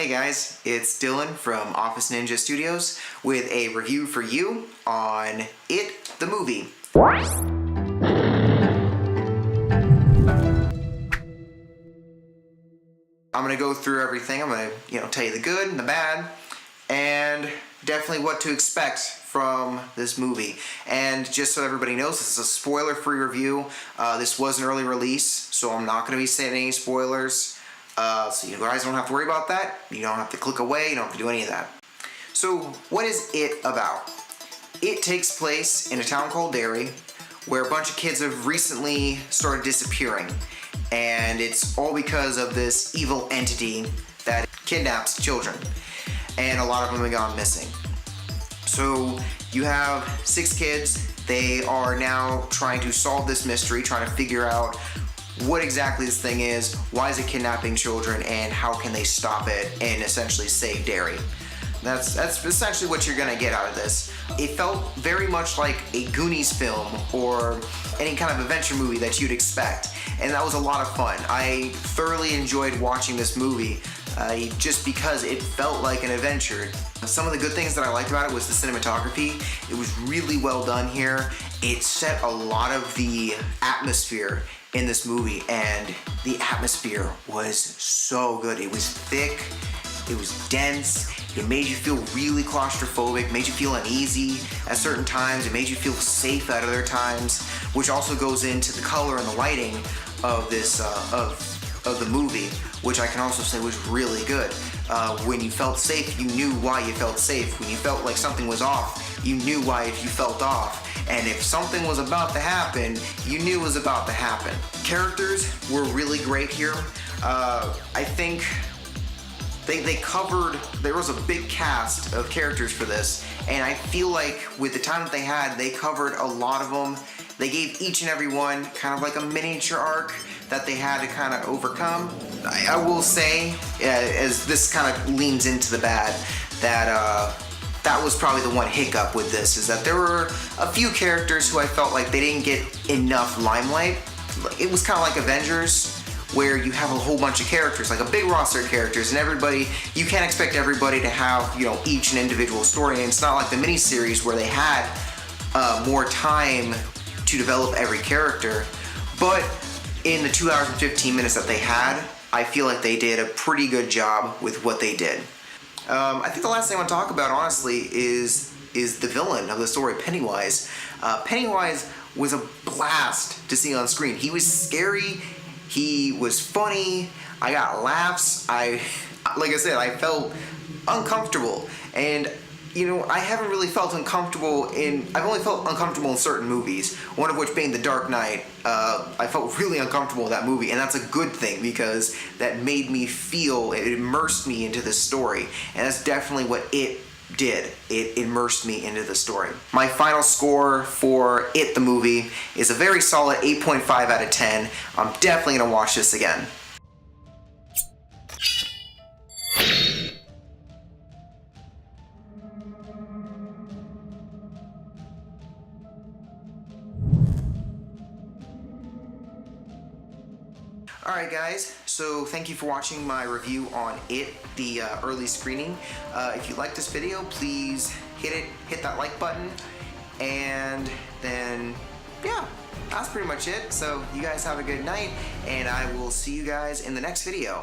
Hey guys, it's Dylan from Office Ninja Studios with a review for you on It, the movie. I'm going to go through everything. I'm going to, tell you the good and the bad, and definitely what to expect from this movie. And just so everybody knows, this is a spoiler-free review. This was an early release, so I'm not going to be saying any spoilers. So you guys don't have to worry about that. You don't have to click away. You don't have to do any of that. So what is It about? It takes place in a town called Derry, where a bunch of kids have recently started disappearing. And it's all because of this evil entity that kidnaps children. And a lot of them have gone missing. So you have 6 kids. They are now trying to solve this mystery, trying to figure out what exactly this thing is, why is it kidnapping children, and how can they stop it and essentially save Derry. That's essentially what you're gonna get out of this. It felt very much like a Goonies film or any kind of adventure movie that you'd expect, and that was a lot of fun. I thoroughly enjoyed watching this movie just because it felt like an adventure. Some of the good things that I liked about it was the cinematography. It was really well done here. It set a lot of the atmosphere in this movie, and the atmosphere was so good. It was thick, it was dense, it made you feel really claustrophobic, made you feel uneasy at certain times, it made you feel safe at other times, which also goes into the color and the lighting of this of the movie, which I can also say was really good. When you felt safe, you knew why you felt safe. When you felt like something was off, you knew why you felt off. And if something was about to happen, you knew it was about to happen. Characters were really great here. I think they covered, there was a big cast of characters for this, and I feel like with the time that they had, they covered a lot of them. They gave each and every one kind of like a miniature arc that they had to kind of overcome. I will say, as this kind of leans into the bad, that was probably the one hiccup with this, is that there were a few characters who I felt like they didn't get enough limelight. It was kind of like Avengers, where you have a whole bunch of characters, like a big roster of characters, and everybody, you can't expect everybody to have, each an individual story, and it's not like the miniseries where they had more time to develop every character. But in the 2 hours and 15 minutes that they had, I feel like they did a pretty good job with what they did. I think the last thing I want to talk about, honestly, is the villain of the story, Pennywise. Pennywise was a blast to see on screen. He was scary, he was funny, I got laughs, like I said, I felt uncomfortable. And I haven't really felt uncomfortable I've only felt uncomfortable in certain movies, one of which being The Dark Knight. I felt really uncomfortable with that movie, and that's a good thing because that made me feel, it immersed me into this story, and that's definitely what It did. It immersed me into the story. My final score for It, the movie, is a very solid 8.5 out of 10. I'm definitely gonna watch this again. Alright guys, so thank you for watching my review on It, the early screening. If you like this video, please hit that like button, and then, yeah, that's pretty much it. So you guys have a good night, and I will see you guys in the next video.